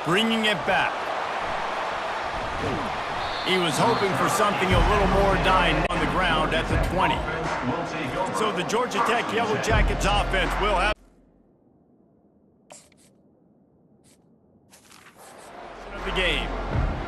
bringing it back. He was hoping for something a little more dynamic on the ground at the 20. So the Georgia Tech Yellow Jackets offense will have the game.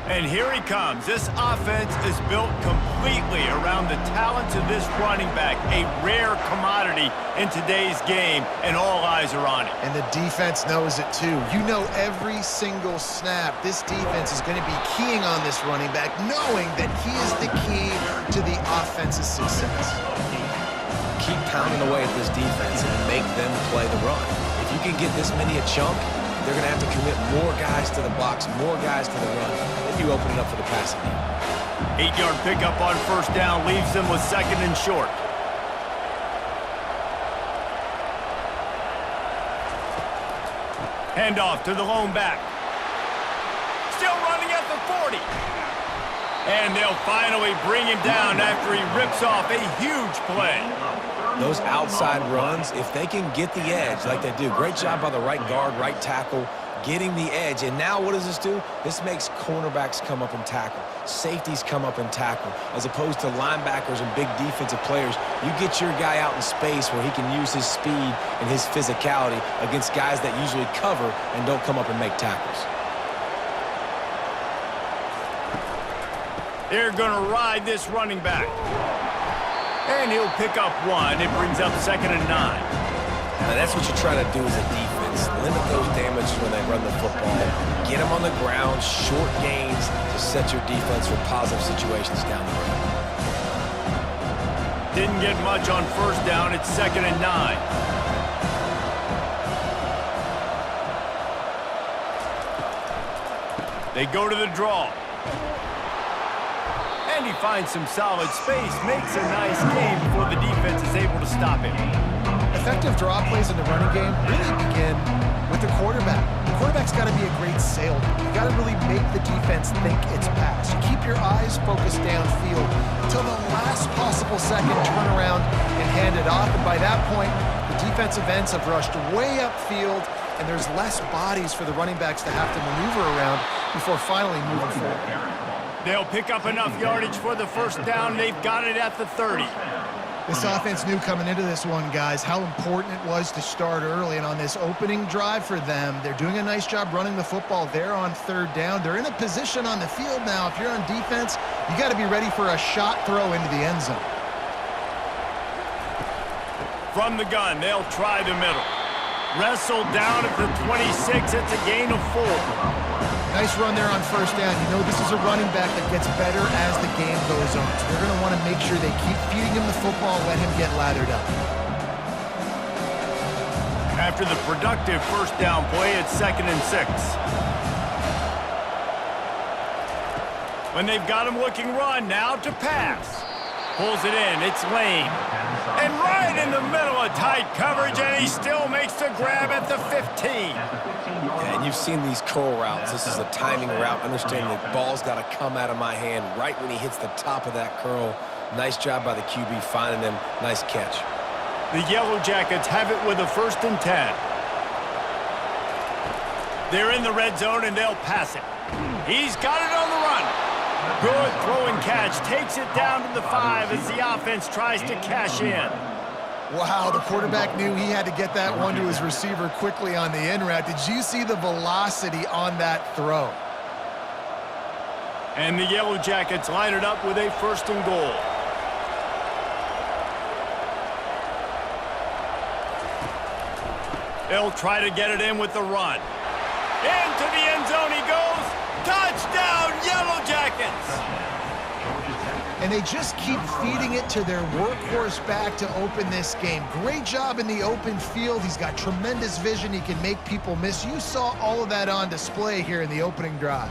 And here he comes. This offense is built completely around the talents of this running back, a rare commodity in today's game, and all eyes are on it. And the defense knows it too. You know every single snap, this defense is going to be keying on this running back, knowing that he is the key to the offense's success. Keep pounding away at this defense and make them play the run. If you can get this many a chunk, they're going to have to commit more guys to the box, more guys to the run. Then you open it up for the passing game. 8-yard pickup on first down leaves them with 2nd and short. Handoff to the lone back. Still running at the 40. And they'll finally bring him down after he rips off a huge play. Those outside runs, if they can get the edge like they do, great job by the right guard, right tackle, getting the edge. And now what does this do? This makes cornerbacks come up and tackle. Safeties come up and tackle. As opposed to linebackers and big defensive players, you get your guy out in space where he can use his speed and his physicality against guys that usually cover and don't come up and make tackles. They're going to ride this running back. And he'll pick up 1. It brings up 2nd and 9. Now that's what you try to do as a defense. Limit those damages when they run the football. Get them on the ground, short gains to set your defense for positive situations down the road. Didn't get much on first down. It's 2nd and 9. They go to the draw. And he finds some solid space, makes a nice game before the defense is able to stop him. Effective draw plays in the running game really begin with the quarterback. The quarterback's got to be a great salesman. You got to really make the defense think it's pass. You keep your eyes focused downfield until the last possible second, turn around and hand it off. And by that point, the defensive ends have rushed way upfield, and there's less bodies for the running backs to have to maneuver around before finally moving forward. They'll pick up enough yardage for the first down. They've got it at the 30. This offense knew coming into this one, guys, how important it was to start early. And on this opening drive for them, they're doing a nice job running the football. They're on 3rd down. They're in a position on the field now. If you're on defense, you got to be ready for a shot throw into the end zone. From the gun, they'll try the middle. Wrestled down at the 26. It's a gain of 4. Nice run there on first down. You know this is a running back that gets better as the game goes on. So they're going to want to make sure they keep feeding him the football, let him get lathered up. After the productive first down play, it's 2nd and 6. When they've got him looking run, now to pass. Pulls it in, it's Lane. And right in the middle of tight coverage, and he still makes the grab at the 15. And you've seen these curl routes. This is a timing route. Understanding the ball's got to come out of my hand right when he hits the top of that curl. Nice job by the QB finding him. Nice catch. The Yellow Jackets have it with a 1st and 10. They're in the red zone, and they'll pass it. He's got it on the run. Good throw and catch. Takes it down to the 5 as the offense tries to cash in. Wow, the quarterback knew he had to get that one to his receiver quickly on the in route. Did you see the velocity on that throw? And the Yellow Jackets line it up with a 1st and goal. They'll try to get it in with the run. Into the end zone he goes. Touchdown, Yellow Jackets! And they just keep feeding it to their workhorse back to open this game. Great job in the open field. He's got tremendous vision. He can make people miss. You saw all of that on display here in the opening drive.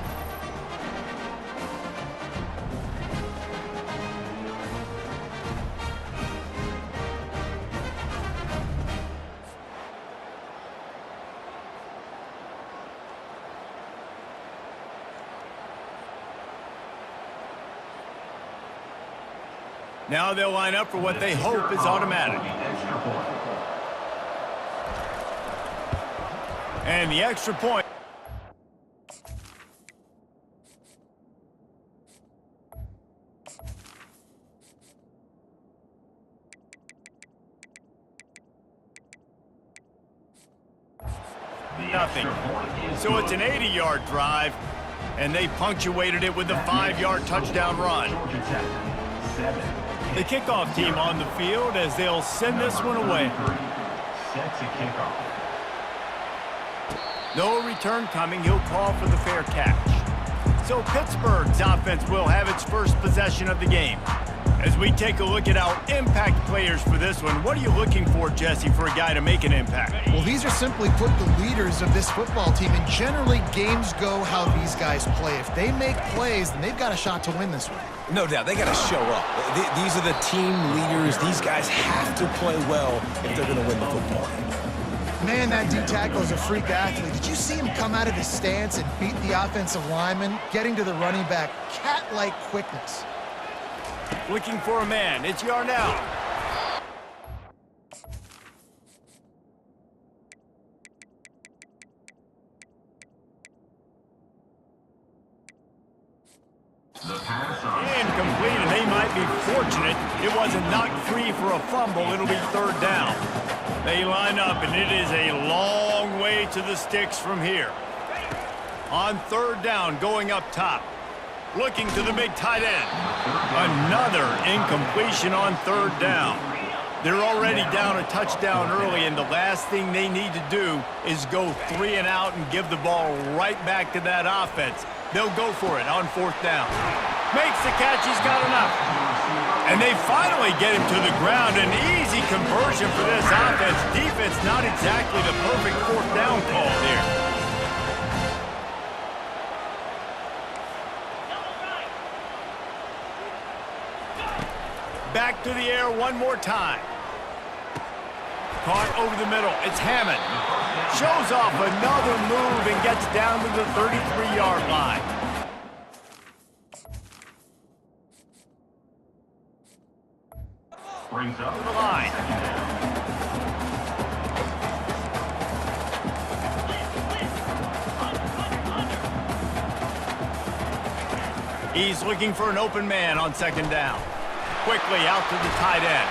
Now they'll line up for what they hope is automatic. And the extra point. nothing. So it's an 80-yard drive, and they punctuated it with a 5-yard touchdown run. The kickoff team on the field as they'll send this one away. No return coming. He'll call for the fair catch. So Pittsburgh's offense will have its first possession of the game. As we take a look at our impact players for this one, what are you looking for, Jesse, for a guy to make an impact? Well, these are simply put the leaders of this football team, and generally games go how these guys play. If they make plays, then they've got a shot to win this one. No doubt, they got to show up. These are the team leaders. These guys have to play well if they're going to win the football game. Man, that D tackle is a freak athlete. Did you see him come out of his stance and beat the offensive lineman, getting to the running back? Cat-like quickness. Looking for a man. It's Yarnell. Incomplete, and they might be fortunate it wasn't knocked free for a fumble. It'll be third down. They line up, and it is a long way to the sticks from here. On third down, going up top. Looking to the big tight end. Another incompletion on third down. They're already down a touchdown early, and the last thing they need to do is go 3 and out and give the ball right back to that offense. They'll go for it on fourth down. Makes the catch. He's got enough. And they finally get him to the ground. An easy conversion for this offense. Defense not exactly the perfect fourth down call here. Back to the air one more time. Caught over the middle. It's Hammond. Shows off another move and gets down to the 33-yard line. Brings up the line. He's looking for an open man on second down. Quickly out to the tight end.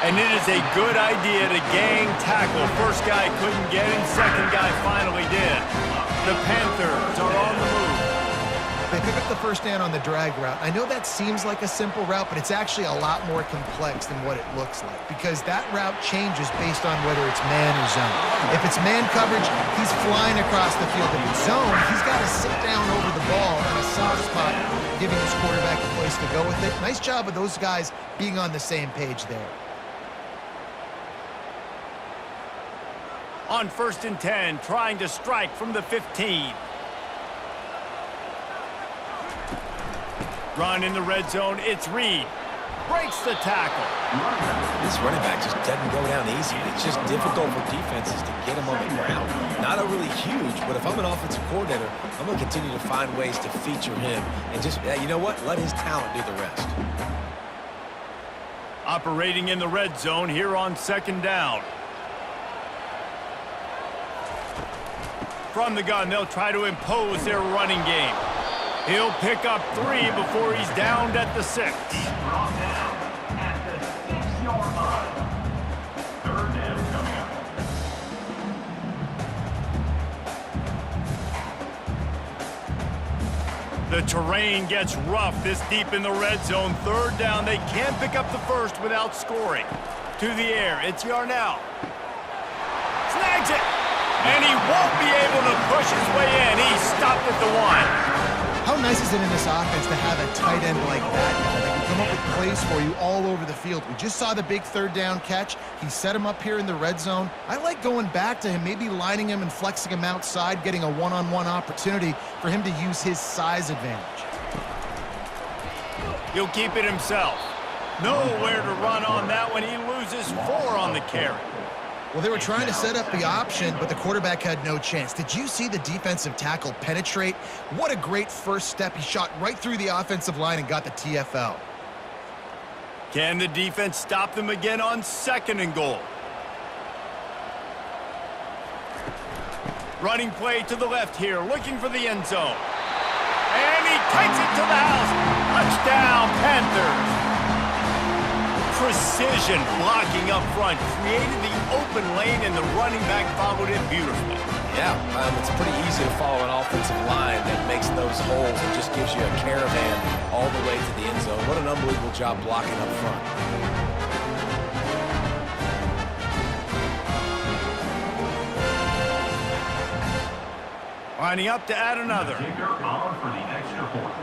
And it is a good idea to gang tackle. First guy couldn't get him, second guy finally did. The Panthers are on the move. They pick up the first down on the drag route. I know that seems like a simple route, but it's actually a lot more complex than what it looks like, because that route changes based on whether it's man or zone. If it's man coverage, he's flying across the field. If it's zone, he's got to sit down over the ball in a soft spot, giving his quarterback a place to go with it. Nice job of those guys being on the same page there. On 1st and 10, trying to strike from the 15. Run in the red zone, it's Reed. Breaks the tackle. This running back just doesn't go down easy. It's just difficult for defenses to get him on the ground. Not overly huge, but if I'm an offensive coordinator, I'm going to continue to find ways to feature him. And just, you know what? Let his talent do the rest. Operating in the red zone here on second down. From the gun, they'll try to impose their running game. He'll pick up 3 before he's downed at the 6. Brought down at the 6-yard line. Third down coming up. The terrain gets rough this deep in the red zone. Third down, they can't pick up the first without scoring. To the air, it's Yarnell. Snags it! And he won't be able to push his way in. He's stopped at the 1. How nice is it in this offense to have a tight end like that? They can come up with plays for you all over the field. We just saw the big third down catch. He set him up here in the red zone. I like going back to him, maybe lining him and flexing him outside, getting a one-on-one opportunity for him to use his size advantage. He'll keep it himself. Nowhere to run on that one. He loses 4 on the carry. Well, they were trying to set up the option, but the quarterback had no chance. Did you see the defensive tackle penetrate? What a great first step. He shot right through the offensive line and got the TFL. Can the defense stop them again on 2nd and goal? Running play to the left here, looking for the end zone. And he takes it to the house. Touchdown, Panthers. precision blocking up front, created the open lane, and the running back followed it beautifully. Yeah, it's pretty easy to follow an offensive line that makes those holes and just gives you a caravan all the way to the end zone. What an unbelievable job blocking up front. Lining up to add another. Kicker on for the extra point.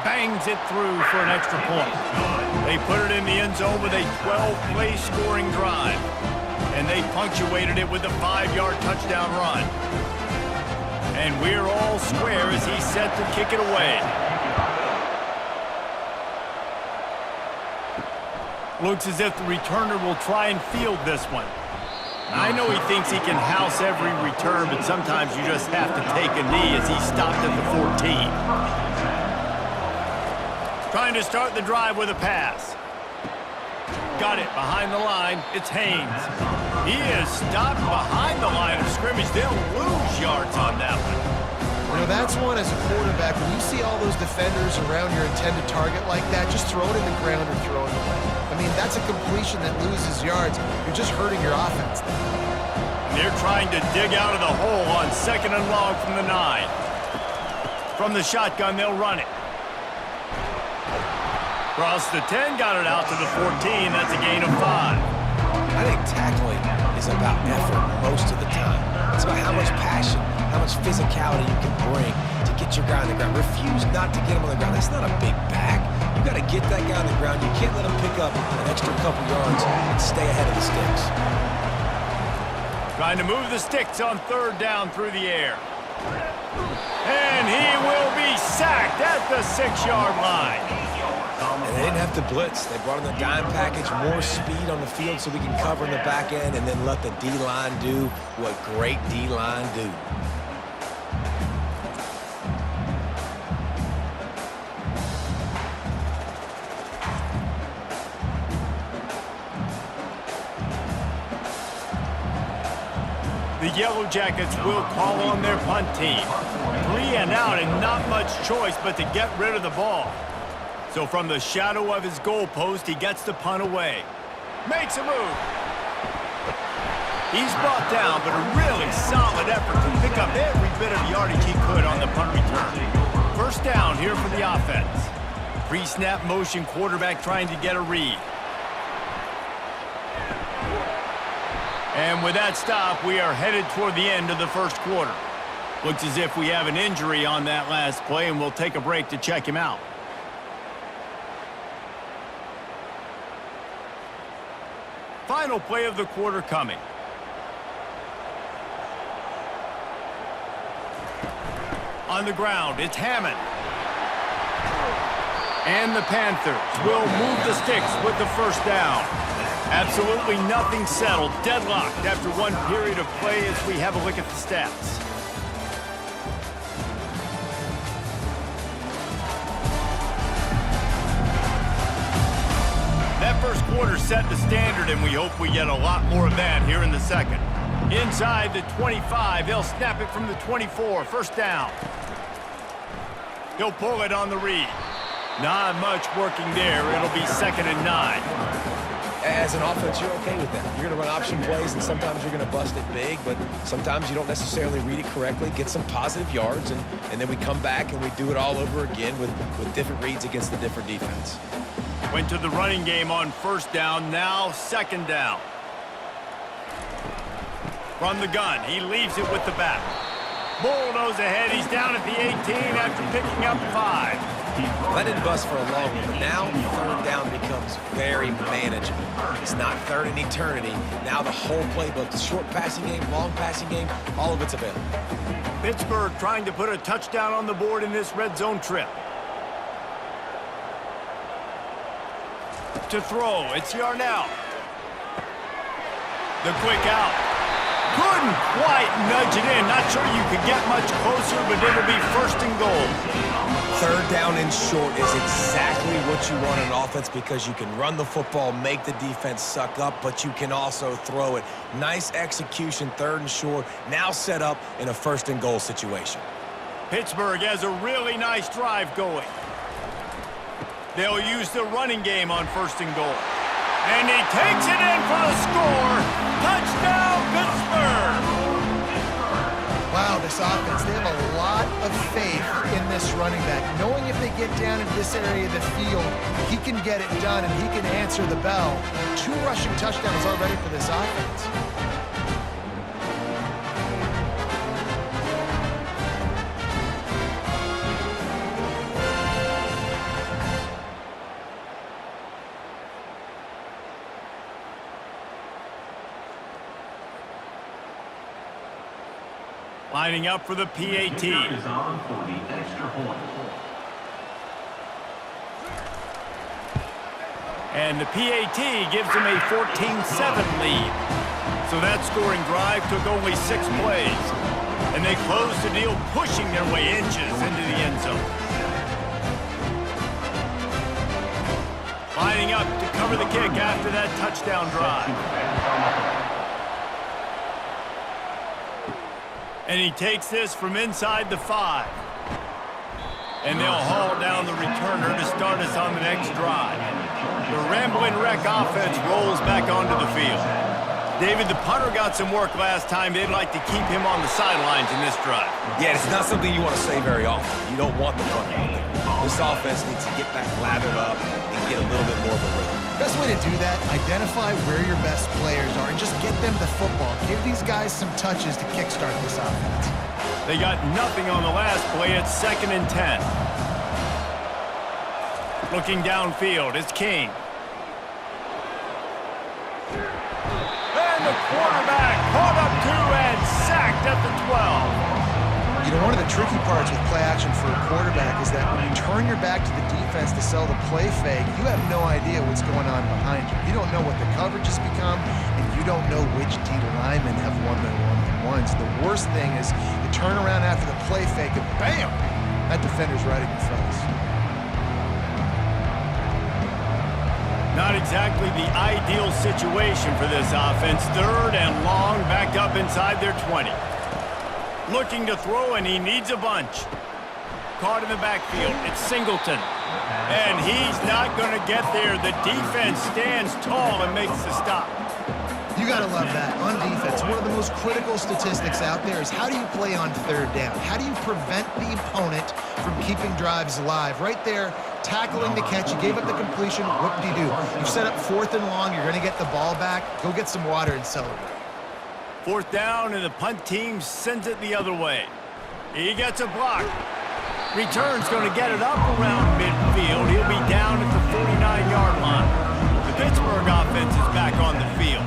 Bangs it through for an extra point. They put it in the end zone with a 12-play scoring drive. And they punctuated it with a 5-yard touchdown run. And we're all square as he's set to kick it away. Looks as if the returner will try and field this one. I know he thinks he can house every return, but sometimes you just have to take a knee as he stopped at the 14. Trying to start the drive with a pass. Got it behind the line. It's Haynes. He is stopped behind the line of scrimmage. They'll lose yards on that one. You know, that's one as a quarterback. When you see all those defenders around your intended target like that, just throw it in the ground or throw it away. I mean, that's a completion that loses yards. You're just hurting your offense there. They're trying to dig out of the hole on 2nd and long from the 9. From the shotgun, they'll run it. Across the 10, got it out to the 14. That's a gain of 5. I think tackling is about effort most of the time. It's about how much passion, how much physicality you can bring to get your guy on the ground. Refuse not to get him on the ground. That's not a big back. You got to get that guy on the ground. You can't let him pick up an extra couple yards and stay ahead of the sticks. Trying to move the sticks on 3rd down through the air. And he will be sacked at the 6-yard line. And they didn't have to blitz. They brought in the dime package, more speed on the field so we can cover in the back end and then let the D-line do what great D-line do. The Yellow Jackets will call on their punt team. 3 and out and not much choice but to get rid of the ball. So from the shadow of his goalpost, he gets the punt away. Makes a move. He's brought down, but a really solid effort to pick up every bit of yardage he could on the punt return. 1st down here for the offense. Pre-snap motion quarterback trying to get a read. And with that stop, we are headed toward the end of the 1st quarter. Looks as if we have an injury on that last play, and we'll take a break to check him out. Final play of the quarter coming. On the ground, it's Hammond. And the Panthers will move the sticks with the 1st down. Absolutely nothing settled. Deadlocked after one period of play as we have a look at the stats. That 1st quarter set the standard, and we hope we get a lot more of that here in the 2nd. Inside the 25, they'll snap it from the 24. 1st down. He'll pull it on the read. Not much working there. It'll be 2nd and 9. As an offense, you're okay with that. You're going to run option plays, and sometimes you're going to bust it big, but sometimes you don't necessarily read it correctly, get some positive yards, and then we come back and we do it all over again with different reads against the different defense. Went to the running game on 1st down, now 2nd down. From the gun, he leaves it with the back. Bulldoze ahead, he's down at the 18 after picking up 5. Well, that didn't bust for a long one, but now 3rd down becomes very manageable. It's not 3rd and eternity. Now the whole playbook, the short passing game, long passing game, all of it's available. Pittsburgh trying to put a touchdown on the board in this red zone trip. To throw, it's Yarnell. The quick out. Couldn't quite nudge it in. Not sure you could get much closer, but it'll be 1st and goal. 3rd down and short is exactly what you want in offense because you can run the football, make the defense suck up, but you can also throw it. Nice execution, 3rd and short, now set up in a 1st and goal situation. Pittsburgh has a really nice drive going. They'll use the running game on 1st and goal. And he takes it in for the score. Touchdown, Pittsburgh! Wow, this offense, they have a lot of faith in this running back, knowing if they get down into this area of the field, he can get it done and he can answer the bell. 2 rushing touchdowns already for this offense. Lining up for the PAT. Is on for the extra point. And the PAT gives them a 14-7 lead. So that scoring drive took only 6 plays. And they closed the deal, pushing their way inches into the end zone. Lining up to cover the kick after that touchdown drive. And he takes this from inside the 5. And they'll haul down the returner to start us on the next drive. The Rambling Wreck offense rolls back onto the field. David, the punter got some work last time. They'd like to keep him on the sidelines in this drive. Yeah, it's not something you want to say very often. You don't want the punter out there. This offense needs to get back lathered up and get a little bit more of a rhythm. Best way to do that, identify where your best players are and just get them the football. Give these guys some touches to kickstart this offense. They got nothing on the last play. It's 2nd and 10. Looking downfield, it's King. And the quarterback caught up 2 and sacked at the 12. You know, one of the tricky parts with play action for a quarterback is that when you turn your back to the defense to sell the play fake, you have no idea what's going on behind you. You don't know what the coverage has become, and you don't know which D linemen have won their one-on-ones. The worst thing is you turn around after the play fake and bam, that defender's right in your face. Not exactly the ideal situation for this offense. 3rd and long, back up inside their 20. Looking to throw, and he needs a bunch. Caught in the backfield. It's Singleton. And he's not going to get there. The defense stands tall and makes the stop. You got to love that. On defense, one of the most critical statistics out there is how do you play on 3rd down? How do you prevent the opponent from keeping drives alive? Right there, tackling the catch. You gave up the completion. What do? You set up 4th and long. You're going to get the ball back. Go get some water and celebrate. 4th down, and the punt team sends it the other way. He gets a block. Return's going to get it up around midfield. He'll be down at the 49-yard line. The Pittsburgh offense is back on the field.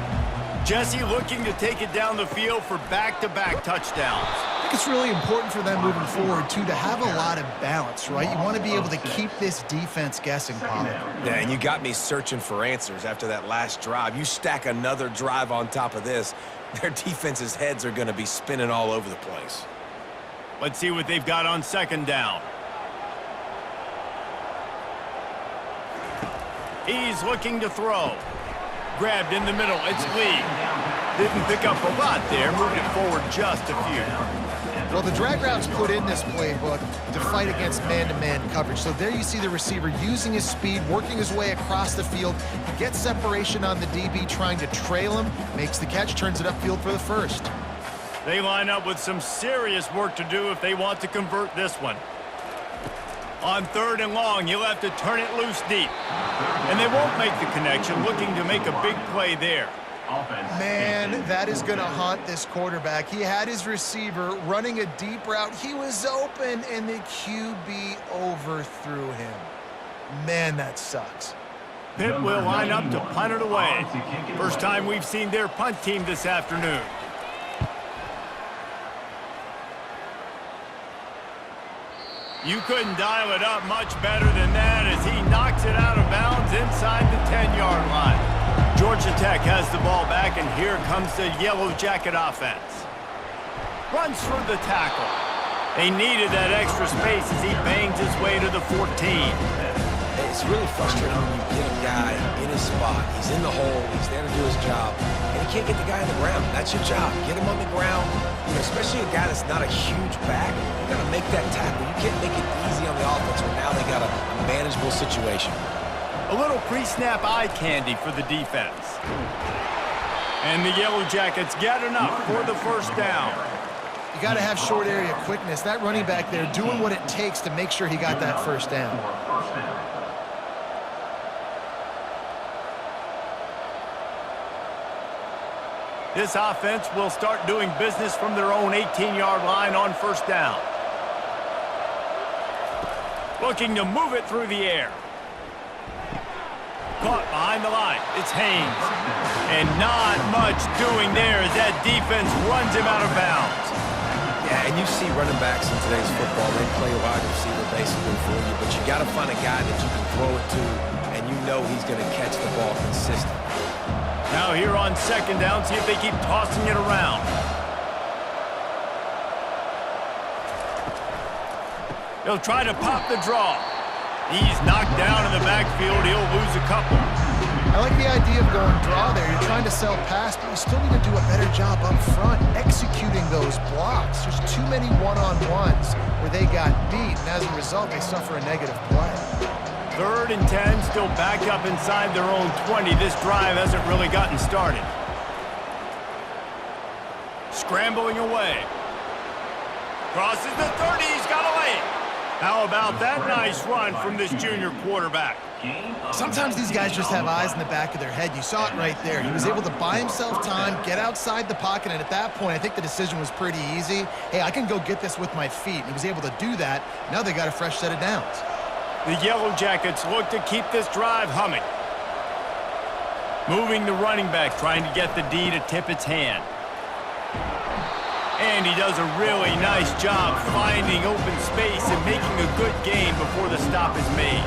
Jesse looking to take it down the field for back-to-back touchdowns. I think it's really important for them moving forward, too, to have a lot of balance, right? You want to be able to keep this defense guessing, Polly. Yeah, and you got me searching for answers after that last drive. You stack another drive on top of this, their defense's heads are going to be spinning all over the place. Let's see what they've got on 2nd down. He's looking to throw. Grabbed in the middle, it's Lee. Didn't pick up a lot there, moved it forward just a few. Well, the drag routes put in this playbook to fight against man-to-man coverage. So there you see the receiver using his speed, working his way across the field. He gets separation on the DB, trying to trail him, makes the catch, turns it upfield for the 1st. They line up with some serious work to do if they want to convert this one. On 3rd and long, he'll have to turn it loose deep. And they won't make the connection, looking to make a big play there. Man, that is going to haunt this quarterback. He had his receiver running a deep route. He was open, and the QB overthrew him. Man, that sucks. Pitt will line up to punt it away. First time we've seen their punt team this afternoon. You couldn't dial it up much better than that as he knocks it out of bounds inside the 10-yard line. Georgia Tech has the ball back, and here comes the Yellow Jacket offense. Runs for the tackle. They needed that extra space as he bangs his way to the 14. It's really frustrating when you get a guy in his spot. He's in the hole. He's there to do his job, and he can't get the guy on the ground. That's your job. Get him on the ground. You know, especially a guy that's not a huge back. You got to make that tackle. You can't make it easy on the offense when now they got a manageable situation. A little pre-snap eye candy for the defense. And the Yellow Jackets get enough for the first down. You got to have short area quickness. That running back there doing what it takes to make sure he got that first down. This offense will start doing business from their own 18-yard line on first down. Looking to move it through the air. Caught behind the line. It's Haynes. And not much doing there as that defense runs him out of bounds. Yeah, and you see running backs in today's football, they play wide receiver basically for you, but you got to find a guy that you can throw it to, and you know he's going to catch the ball consistently. Now here on second down, see if they keep tossing it around. He'll try to pop the draw. He's knocked down in the backfield. He'll lose a couple. I like the idea of going draw there. You're trying to sell pass, but you still need to do a better job up front executing those blocks. There's too many one-on-ones where they got beat, and as a result, they suffer a negative play. 3rd and 10, still back up inside their own 20. This drive hasn't really gotten started. Scrambling away. Crosses the 30, he's got away. How about that nice run from this junior quarterback? Sometimes these guys just have eyes in the back of their head. You saw it right there. He was able to buy himself time, get outside the pocket, and at that point, I think the decision was pretty easy. Hey, I can go get this with my feet. And he was able to do that. Now they got a fresh set of downs. The Yellow Jackets look to keep this drive humming. Moving the running back, trying to get the D to tip its hand. And he does a really nice job finding open space and making a good gain before the stop is made.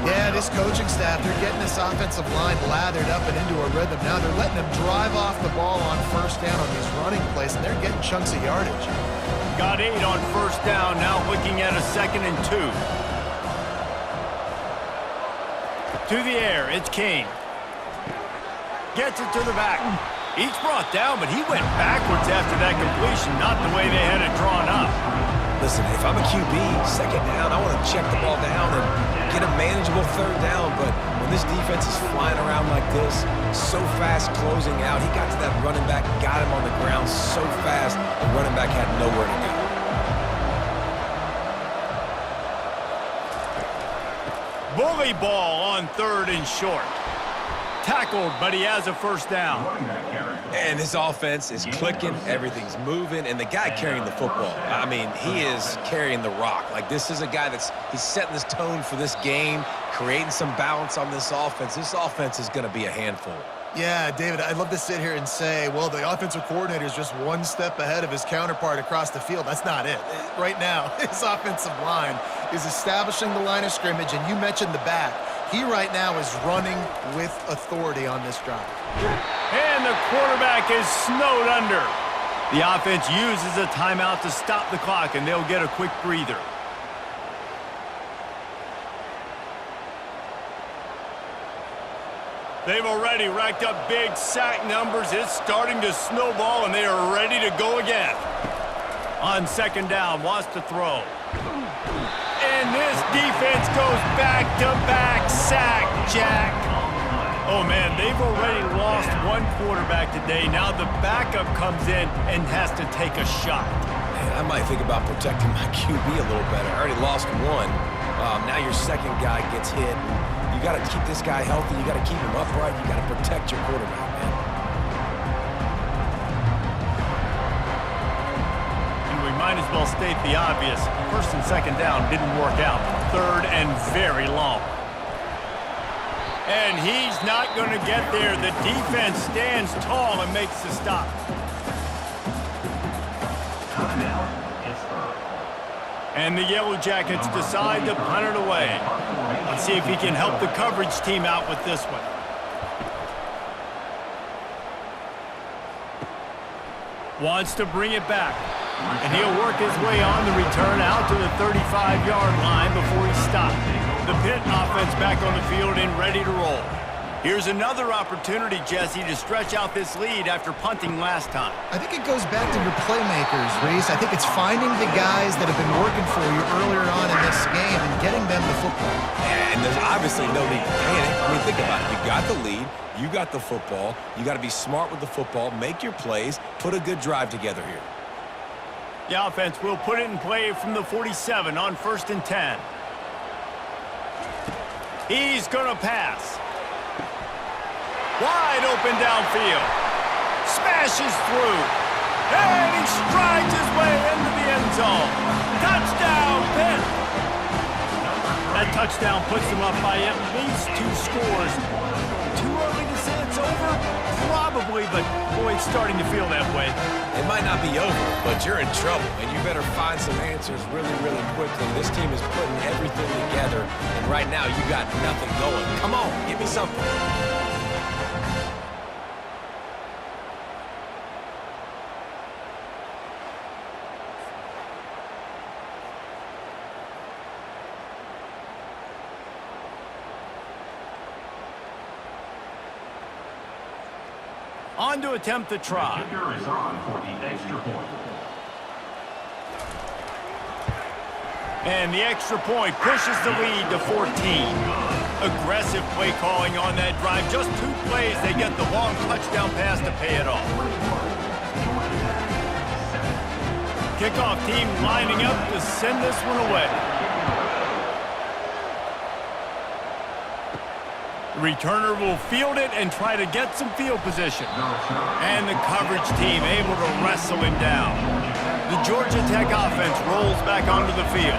Yeah, this coaching staff, they're getting this offensive line lathered up and into a rhythm. Now they're letting them drive off the ball on first down on these running plays, and they're getting chunks of yardage. Got 8 on first down, now looking at a 2nd and 2. To the air, it's King. Gets it to the back. He's brought down, but he went backwards after that completion, not the way they had it drawn up. Listen, if I'm a QB, 2nd down, I want to check the ball down and get a manageable 3rd down, but when this defense is flying around like this, so fast closing out, he got to that running back, got him on the ground so fast, the running back had nowhere to go. Bully ball on 3rd and short. Tackled, but he has a first down. And this offense is clicking, everything's moving, and the guy carrying the football, I mean, he is carrying the rock. Like, this is a guy he's setting this tone for this game, creating some balance on this offense. This offense is going to be a handful. Yeah, David, I'd love to sit here and say, well, the offensive coordinator is just one step ahead of his counterpart across the field. That's not it. Right now, his offensive line is establishing the line of scrimmage, and you mentioned the back. He right now is running with authority on this drive. And the quarterback is snowed under. The offense uses a timeout to stop the clock, and they'll get a quick breather. They've already racked up big sack numbers. It's starting to snowball, and they are ready to go again. On 2nd down, wants to throw. And this defense goes back-to-back sack, Jack. Oh, man, they've already lost one quarterback today. Now the backup comes in and has to take a shot. Man, I might think about protecting my QB a little better. I already lost one. Now your 2nd guy gets hit. You got to keep this guy healthy. You got to keep him upright. You got to protect your quarterback, man. And we might as well state the obvious. 1st and 2nd down didn't work out. 3rd and very long. And he's not going to get there. The defense stands tall and makes the stop. And the Yellow Jackets decide to punt it away. Let's see if he can help the coverage team out with this one. Wants to bring it back. And he'll work his way on the return out to the 35-yard line before he stopped. The Pitt offense back on the field and ready to roll. Here's another opportunity, Jesse, to stretch out this lead after punting last time. I think it goes back to your playmakers, Reese. I think it's finding the guys that have been working for you earlier on in this game and getting them the football. And there's obviously no need to panic. I mean, think about it. You got the lead. You got the football. You got to be smart with the football, make your plays, put a good drive together here. The offense will put it in play from the 47 on 1st and 10. He's going to pass. Wide open downfield. Smashes through. And he strides his way into the end zone. Touchdown, Pitt! That touchdown puts them up by at least 2 scores. Too early to say it's over? Probably, but boy, it's starting to feel that way. It might not be over, but you're in trouble, and you better find some answers really, really quickly. This team is putting everything together, and right now you got nothing going. Come on, give me something. On to attempt the try. The kicker is on for the extra point. And the extra point pushes the lead to 14. Aggressive play calling on that drive. Just 2 plays, they get the long touchdown pass to pay it off. Kickoff team lining up to send this one away. The returner will field it and try to get some field position. And the coverage team able to wrestle him down. The Georgia Tech offense rolls back onto the field.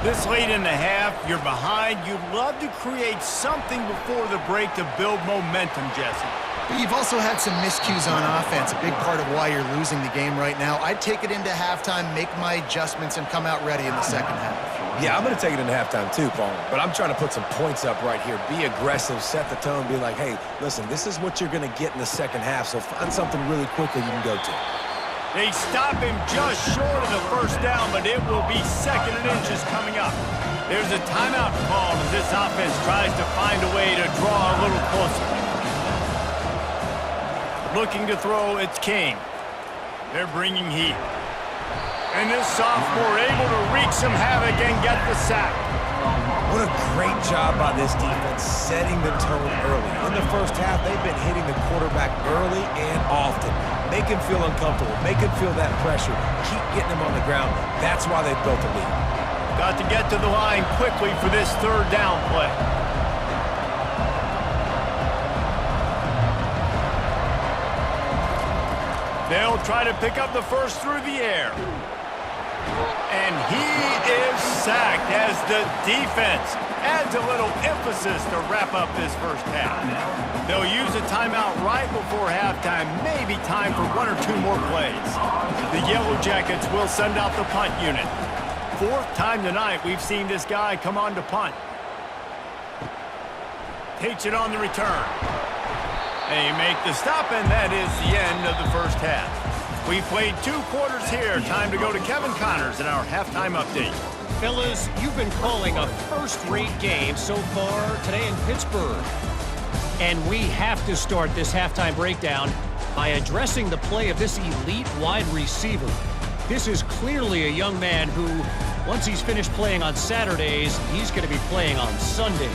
This late in the half, you're behind. You'd love to create something before the break to build momentum, Jesse. But you've also had some miscues on offense, a big part of why you're losing the game right now. I'd take it into halftime, make my adjustments, and come out ready in the second half. Yeah, I'm going to take it into halftime too, Paul. But I'm trying to put some points up right here. Be aggressive, set the tone, be like, hey, listen, this is what you're going to get in the second half, so find something really quickly you can go to. They stop him just short of the first down, but it will be 2nd and inches coming up. There's a timeout call as this offense tries to find a way to draw a little closer. Looking to throw, it's King. They're bringing heat. And this sophomore able to wreak some havoc and get the sack. What a great job by this defense setting the tone early. In the first half, they've been hitting the quarterback early and often. Make him feel uncomfortable. Make him feel that pressure. Keep getting him on the ground. That's why they've built the lead. Got to get to the line quickly for this 3rd down play. They'll try to pick up the first through the air. And he is sacked as the defense adds a little emphasis to wrap up this first half. They'll use a timeout right before halftime, maybe time for 1 or 2 more plays. The Yellow Jackets will send out the punt unit. 4th time tonight we've seen this guy come on to punt. Takes it on the return. They make the stop, and that is the end of the first half. We've played 2 quarters here. Time to go to Kevin Connors in our halftime update. Fellas, you've been calling a first-rate game so far today in Pittsburgh. And we have to start this halftime breakdown by addressing the play of this elite wide receiver. This is clearly a young man who, once he's finished playing on Saturdays, he's going to be playing on Sundays.